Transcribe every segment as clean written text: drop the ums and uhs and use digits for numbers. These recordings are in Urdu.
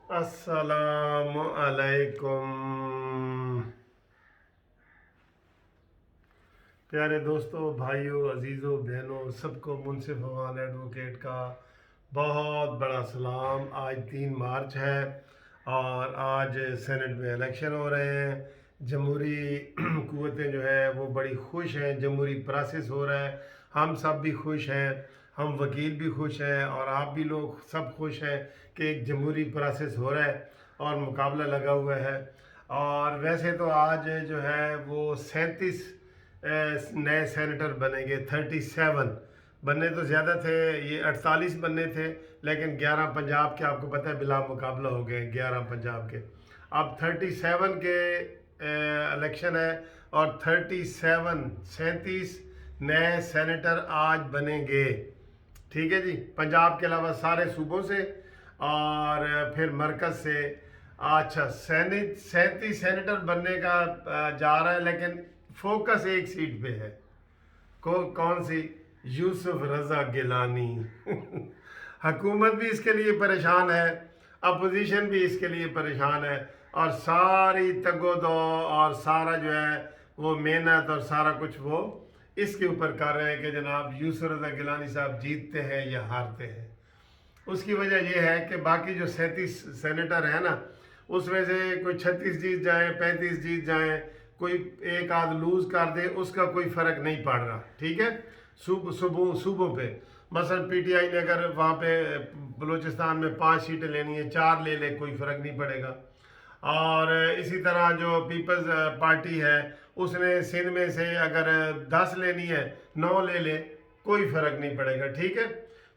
السلام علیکم پیارے دوستوں، بھائیوں، عزیزوں، بہنوں، سب کو منصف عوان ایڈوکیٹ کا بہت بڑا سلام۔ آج 3 مارچ ہے اور آج سینٹ میں الیکشن ہو رہے ہیں۔ جمہوری قوتیں جو ہے وہ بڑی خوش ہیں، جمہوری پروسیس ہو رہا ہے، ہم سب بھی خوش ہیں، ہم وکیل بھی خوش ہیں اور آپ بھی لوگ سب خوش ہیں کہ ایک جمہوری پروسیس ہو رہا ہے اور مقابلہ لگا ہوا ہے۔ اور ویسے تو آج جو ہے وہ 37 نئے سینیٹر بنیں گے۔ 37 بننے تو زیادہ تھے، یہ 48 بننے تھے، لیکن 11 پنجاب کے آپ کو پتہ ہے بلا مقابلہ ہو گئے، 11 پنجاب کے۔ اب 37 کے الیکشن ہے اور 37 نئے سینیٹر آج بنیں گے، ٹھیک ہے جی، پنجاب کے علاوہ سارے صوبوں سے اور پھر مرکز سے۔ اچھا، 37 سینیٹر بننے کا جا رہا ہے، لیکن فوکس ایک سیٹ پہ ہے۔ کون سی؟ یوسف رضا گیلانی۔ حکومت بھی اس کے لیے پریشان ہے، اپوزیشن بھی اس کے لیے پریشان ہے، اور ساری تگ و دو اور سارا جو ہے وہ محنت اور سارا کچھ وہ اس کے اوپر کر رہے ہیں کہ جناب یوسف رضا گیلانی صاحب جیتتے ہیں یا ہارتے ہیں۔ اس کی وجہ یہ ہے کہ باقی جو 37 سینیٹر ہیں نا، اس میں سے کوئی 36 جیت جائیں، 35 جیت جائیں، کوئی ایک آدھ لوز کر دے، اس کا کوئی فرق نہیں پڑ رہا، ٹھیک ہے، صوبوں پہ۔ مثلا پی ٹی آئی نے اگر وہاں پہ بلوچستان میں 5 سیٹیں لینی ہیں، 4 لے لے، کوئی فرق نہیں پڑے گا۔ اور اسی طرح جو پیپلز پارٹی ہے، اس نے سندھ میں سے اگر 10 لینی ہے، 9 لے لے، کوئی فرق نہیں پڑے گا، ٹھیک ہے۔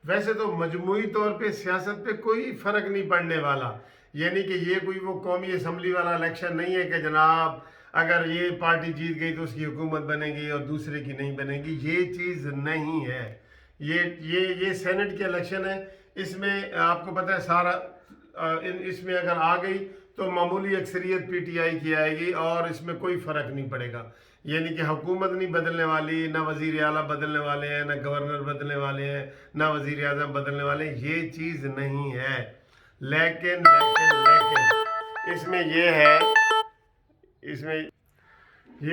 ویسے تو مجموعی طور پہ سیاست پہ کوئی فرق نہیں پڑنے والا، یعنی کہ یہ کوئی وہ قومی اسمبلی والا الیکشن نہیں ہے کہ جناب اگر یہ پارٹی جیت گئی تو اس کی حکومت بنے گی اور دوسرے کی نہیں بنے گی، یہ چیز نہیں ہے۔ یہ سینٹ کے الیکشن ہے، اس میں آپ کو پتہ ہے سارا اس میں اگر آ گئی تو معمولی اکثریت پی ٹی آئی کی آئے گی اور اس میں کوئی فرق نہیں پڑے گا، یعنی کہ حکومت نہیں بدلنے والی، نہ وزیر اعلیٰ بدلنے والے ہیں، نہ گورنر بدلنے والے ہیں، نہ وزیر اعظم بدلنے والے ہیں، یہ چیز نہیں ہے۔ لیکن اس میں یہ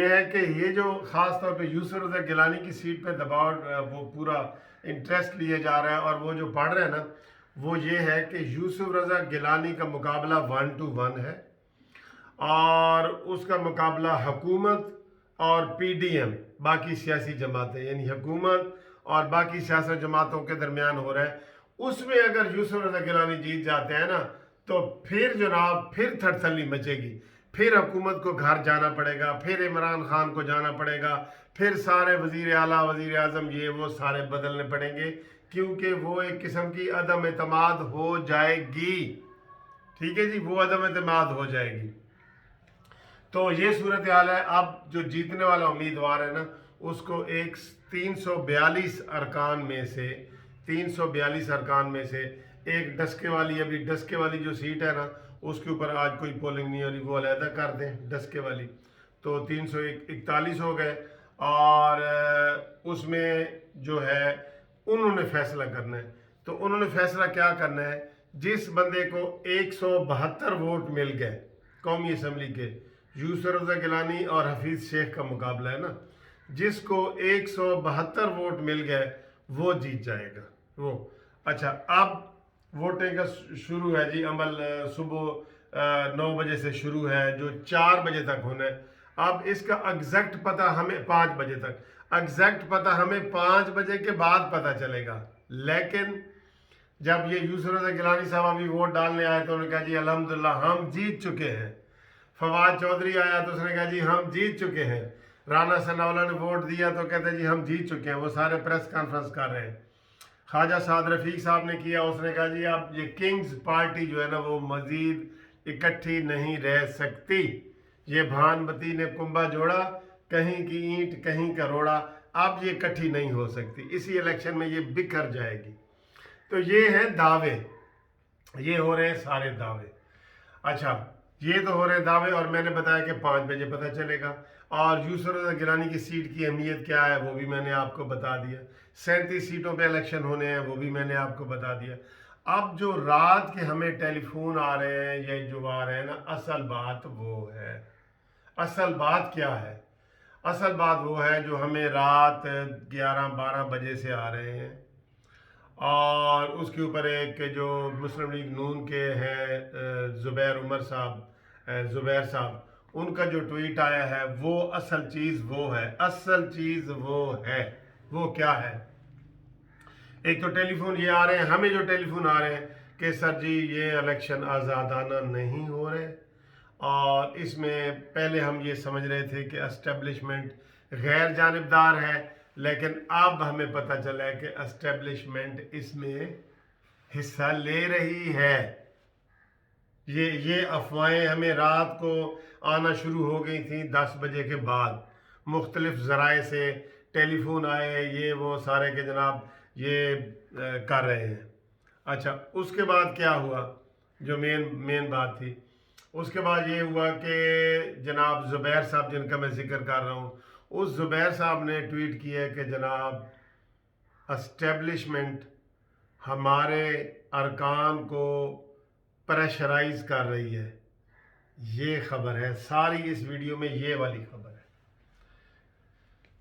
ہے، کہ یہ جو خاص طور پہ یوسف رضا گیلانی کی سیٹ پہ دباؤ وہ پورا انٹرسٹ لیے جا رہا ہے، اور وہ جو پڑھ رہے ہیں نا وہ یہ ہے کہ یوسف رضا گیلانی کا مقابلہ 1 to 1 ہے، اور اس کا مقابلہ حکومت اور پی ڈی ایم، باقی سیاسی جماعتیں، یعنی حکومت اور باقی سیاسی جماعتوں کے درمیان ہو رہا ہے۔ اس میں اگر یوسف رضا گیلانی جیت جاتے ہیں نا تو پھر جناب پھر تھڑتھلی مچے گی، پھر حکومت کو گھر جانا پڑے گا، پھر عمران خان کو جانا پڑے گا، پھر سارے وزیر اعلیٰ، وزیر اعظم، یہ وہ سارے بدلنے پڑیں گے، کیونکہ وہ ایک قسم کی عدم اعتماد ہو جائے گی، ٹھیک ہے جی، وہ عدم اعتماد ہو جائے گی۔ تو یہ صورتحال ہے۔ اب جو جیتنے والا امیدوار ہے نا، اس کو 342 ارکان میں سے ایک ڈسکے والی، ابھی ڈسکے والی جو سیٹ ہے نا اس کے اوپر آج کوئی پولنگ نہیں ہو رہی، وہ علیحدہ کر دیں ڈسکے والی، تو 341 ہو گئے، اور اس میں جو ہے انہوں نے فیصلہ کرنا ہے۔ تو انہوں نے فیصلہ کیا کرنا ہے؟ جس بندے کو 172 ووٹ مل گئے قومی اسمبلی کے، یوسف رضا گیلانی اور حفیظ شیخ کا مقابلہ ہے نا، جس کو 172 ووٹ مل گئے وہ جیت جائے گا وہ۔ اچھا، اب ووٹنگ کا شروع ہے جی، عمل صبح 9 بجے سے شروع ہے، جو 4 بجے تک ہونا ہے۔ اب اس کا ایگزیکٹ پتہ ہمیں 5 بجے تک، ایگزیکٹ پتہ ہمیں 5 بجے کے بعد پتہ چلے گا، لیکن جب یہ یوسف رضا گیلانی صاحب ابھی ووٹ ڈالنے آئے تو انہوں نے کہا جی الحمدللہ ہم جیت چکے ہیں۔ فواد چودھری آیا تو اس نے کہا جی ہم جیت چکے ہیں۔ رانا ثناءاللہ نے ووٹ دیا تو کہتے ہیں جی ہم جیت چکے ہیں، وہ سارے پریس کانفرنس کر رہے ہیں۔ خواجہ سعد رفیق صاحب نے کیا، اس نے کہا جی اب یہ کنگز پارٹی جو ہے نا وہ مزید اکٹھی نہیں رہ سکتی، یہ بھان بتی نے کنبا جوڑا، کہیں کی اینٹ کہیں کا روڑا، اب یہ اکٹھی نہیں ہو سکتی، اسی الیکشن میں یہ بکھر جائے گی۔ تو یہ ہیں دعوے، یہ ہو رہے ہیں سارے دعوے۔ اچھا، یہ تو ہو رہے دعوے، اور میں نے بتایا کہ 5 بجے پتہ چلے گا، اور یوسف رضا گیلانی کی سیٹ کی اہمیت کیا ہے وہ بھی میں نے آپ کو بتا دیا، 37 سیٹوں پہ الیکشن ہونے ہیں وہ بھی میں نے آپ کو بتا دیا۔ اب جو رات کے ہمیں ٹیلی فون آ رہے ہیں یا جو آ رہے ہیں نا، اصل بات وہ ہے، اصل بات کیا ہے؟ اصل بات وہ ہے جو ہمیں رات 11-12 بجے سے آ رہے ہیں، اور اس کے اوپر ایک جو مسلم لیگ نون کے ہیں زبیر عمر صاحب، زبیر صاحب، ان کا جو ٹویٹ آیا ہے، وہ اصل چیز وہ ہے، اصل چیز وہ ہے۔ وہ کیا ہے؟ ایک تو ٹیلی فون یہ آ رہے ہیں، ہمیں جو ٹیلی فون آ رہے ہیں کہ سر جی یہ الیکشن آزادانہ نہیں ہو رہے، اور اس میں پہلے ہم یہ سمجھ رہے تھے کہ اسٹیبلشمنٹ غیر جانبدار ہے، لیکن اب ہمیں پتہ چلا ہے کہ اسٹیبلشمنٹ اس میں حصہ لے رہی ہے۔ یہ افواہیں ہمیں رات کو آنا شروع ہو گئی تھیں 10 بجے کے بعد، مختلف ذرائع سے ٹیلی فون آئے، یہ وہ سارے کے جناب یہ کر رہے ہیں۔ اچھا، اس کے بعد کیا ہوا؟ جو مین بات تھی، اس کے بعد یہ ہوا کہ جناب زبیر صاحب، جن کا میں ذکر کر رہا ہوں، اس زبیر صاحب نے ٹویٹ کیا کہ جناب اسٹیبلشمنٹ ہمارے ارکان کو پریشرائز کر رہی ہے۔ یہ خبر ہے ساری، اس ویڈیو میں یہ والی خبر ہے۔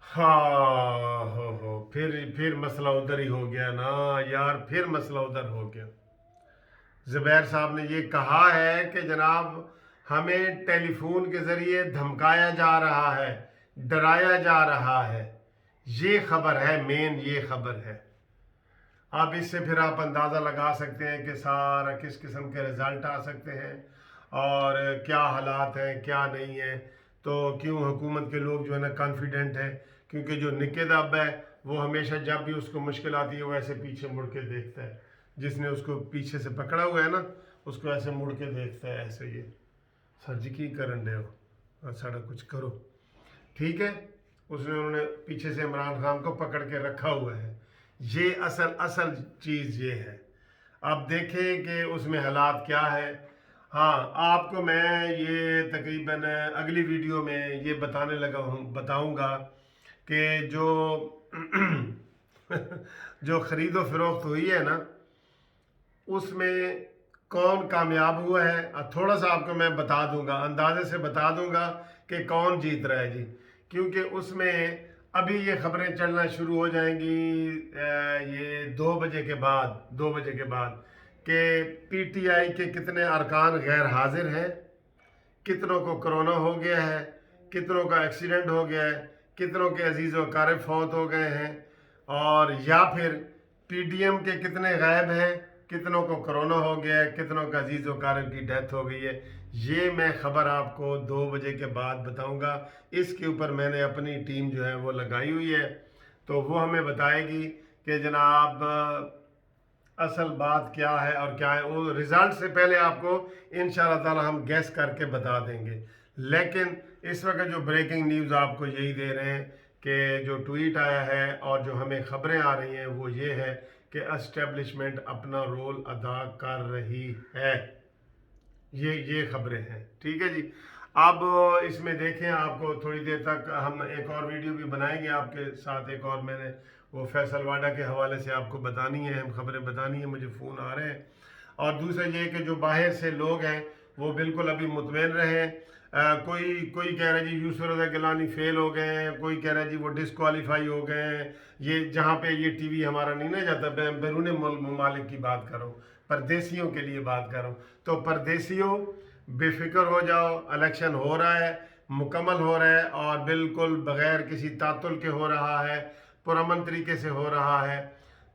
ہاں ہو پھر مسئلہ ادھر ہی ہو گیا نا یار، پھر مسئلہ ادھر ہو گیا۔ زبیر صاحب نے یہ کہا ہے کہ جناب ہمیں ٹیلی فون کے ذریعے دھمکایا جا رہا ہے، ڈرایا جا رہا ہے۔ یہ خبر ہے، مین یہ خبر ہے۔ اب اس سے پھر آپ اندازہ لگا سکتے ہیں کہ سارا کس قسم کے رزلٹ آ سکتے ہیں، اور کیا حالات ہیں کیا نہیں ہیں۔ تو کیوں حکومت کے لوگ جو ہے نا کانفیڈنٹ ہیں؟ کیونکہ جو نکے دب ہے وہ ہمیشہ جب بھی اس کو مشکل آتی ہے وہ ایسے پیچھے مڑ کے دیکھتا ہے، جس نے اس کو پیچھے سے پکڑا ہوا ہے نا، اس کو ایسے مڑ کے دیکھتا ہے، ایسے یہ سر جی کی کرن رہے ہو، سارا کچھ کرو، ٹھیک ہے۔ انہوں نے پیچھے سے عمران خان کو پکڑ کے رکھا ہوا ہے۔ یہ اصل چیز یہ ہے۔ اب دیکھیں کہ اس میں حالات کیا ہے۔ ہاں، آپ کو میں یہ تقریباً اگلی ویڈیو میں یہ بتاؤں گا کہ جو خرید و فروخت ہوئی ہے نا، اس میں کون کامیاب ہوا ہے۔ تھوڑا سا آپ کو میں بتا دوں گا، اندازے سے بتا دوں گا کہ کون جیت رہا ہے جی، کیونکہ اس میں ابھی یہ خبریں چلنا شروع ہو جائیں گی یہ 2 بجے کے بعد کہ پی ٹی آئی کے کتنے ارکان غیر حاضر ہیں، کتنوں کو کرونا ہو گیا ہے، کتنوں کا ایکسیڈنٹ ہو گیا ہے، کتنوں کے عزیز و اقارب فوت ہو گئے ہیں، اور یا پھر پی ڈی ایم کے کتنے غائب ہیں، کتنوں کو کرونا ہو گیا ہے، کتنوں کا عزیز و اقارب کی ڈیتھ ہو گئی ہے۔ یہ میں خبر آپ کو 2 بجے کے بعد بتاؤں گا۔ اس کے اوپر میں نے اپنی ٹیم جو ہے وہ لگائی ہوئی ہے، تو وہ ہمیں بتائے گی کہ جناب اصل بات کیا ہے اور کیا ہے۔ وہ رزلٹ سے پہلے آپ کو انشاءاللہ تعالی ہم گیس کر کے بتا دیں گے، لیکن اس وقت جو بریکنگ نیوز آپ کو یہی دے رہے ہیں کہ جو ٹویٹ آیا ہے اور جو ہمیں خبریں آ رہی ہیں وہ یہ ہے کہ اسٹیبلشمنٹ اپنا رول ادا کر رہی ہے۔ یہ خبریں ہیں، ٹھیک ہے جی۔ اب اس میں دیکھیں، آپ کو تھوڑی دیر تک ہم ایک اور ویڈیو بھی بنائیں گے آپ کے ساتھ، ایک اور میں نے وہ فیصل واڈا کے حوالے سے آپ کو بتانی ہے، خبریں بتانی ہیں، مجھے فون آ رہے ہیں۔ اور دوسرا یہ کہ جو باہر سے لوگ ہیں وہ بالکل ابھی مطمئن رہیں۔ کوئی کہہ رہا ہے جی یوسف رضا گیلانی فیل ہو گئے ہیں، کوئی کہہ رہا ہے جی وہ ڈسکوالیفائی ہو گئے ہیں۔ یہ جہاں پہ یہ ٹی وی ہمارا نہیں نہ جاتا، میں بیرون ممالک کی بات کر رہا ہوں، پردیسیوں کے لیے بات کر رہا ہوں۔ تو پردیسیوں بے فکر ہو جاؤ، الیکشن ہو رہا ہے، مکمل ہو رہا ہے، اور بالکل بغیر کسی تعطل کے ہو رہا ہے، پرامن طریقے سے ہو رہا ہے۔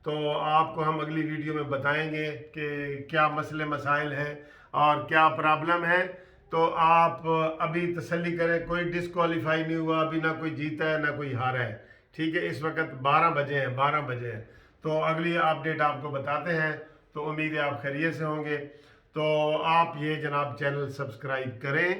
تو آپ کو ہم اگلی ویڈیو میں بتائیں گے کہ کیا مسئلے مسائل ہیں اور کیا پرابلم ہے۔ تو آپ ابھی تسلی کریں، کوئی ڈسکوالیفائی نہیں ہوا ابھی، نہ کوئی جیتا ہے نہ کوئی ہارا ہے، ٹھیک ہے۔ اس وقت 12 بجے ہیں، تو اگلی اپڈیٹ آپ کو بتاتے ہیں۔ تو امید ہے آپ خیریت سے ہوں گے۔ تو آپ یہ جناب چینل سبسکرائب کریں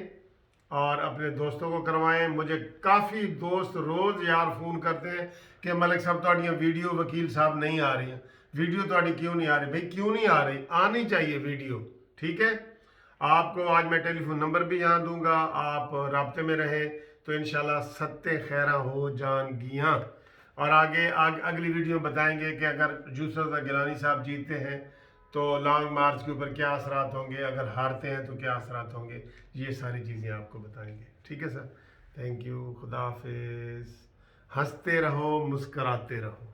اور اپنے دوستوں کو کروائیں۔ مجھے کافی دوست روز یار فون کرتے ہیں کہ ملک صاحب تھوڑیاں ویڈیو وکیل صاحب نہیں آ رہی ہیں، ویڈیو تھوڑی کیوں نہیں آ رہی؟ بھائی کیوں نہیں آ رہی؟ آنی چاہیے ویڈیو، ٹھیک ہے۔ آپ کو آج میں ٹیلی فون نمبر بھی یہاں دوں گا، آپ رابطے میں رہیں تو انشاءاللہ ستے خیرہ ہو جان گیاں۔ اور اگلی ویڈیو میں بتائیں گے کہ اگر یوسف رضا گیلانی صاحب جیتتے ہیں تو لانگ مارچ کے اوپر کیا اثرات ہوں گے، اگر ہارتے ہیں تو کیا اثرات ہوں گے، یہ ساری چیزیں آپ کو بتائیں گے. ٹھیک ہے سر، تھینک یو، خدا حافظ. ہنستے رہو، مسکراتے رہو.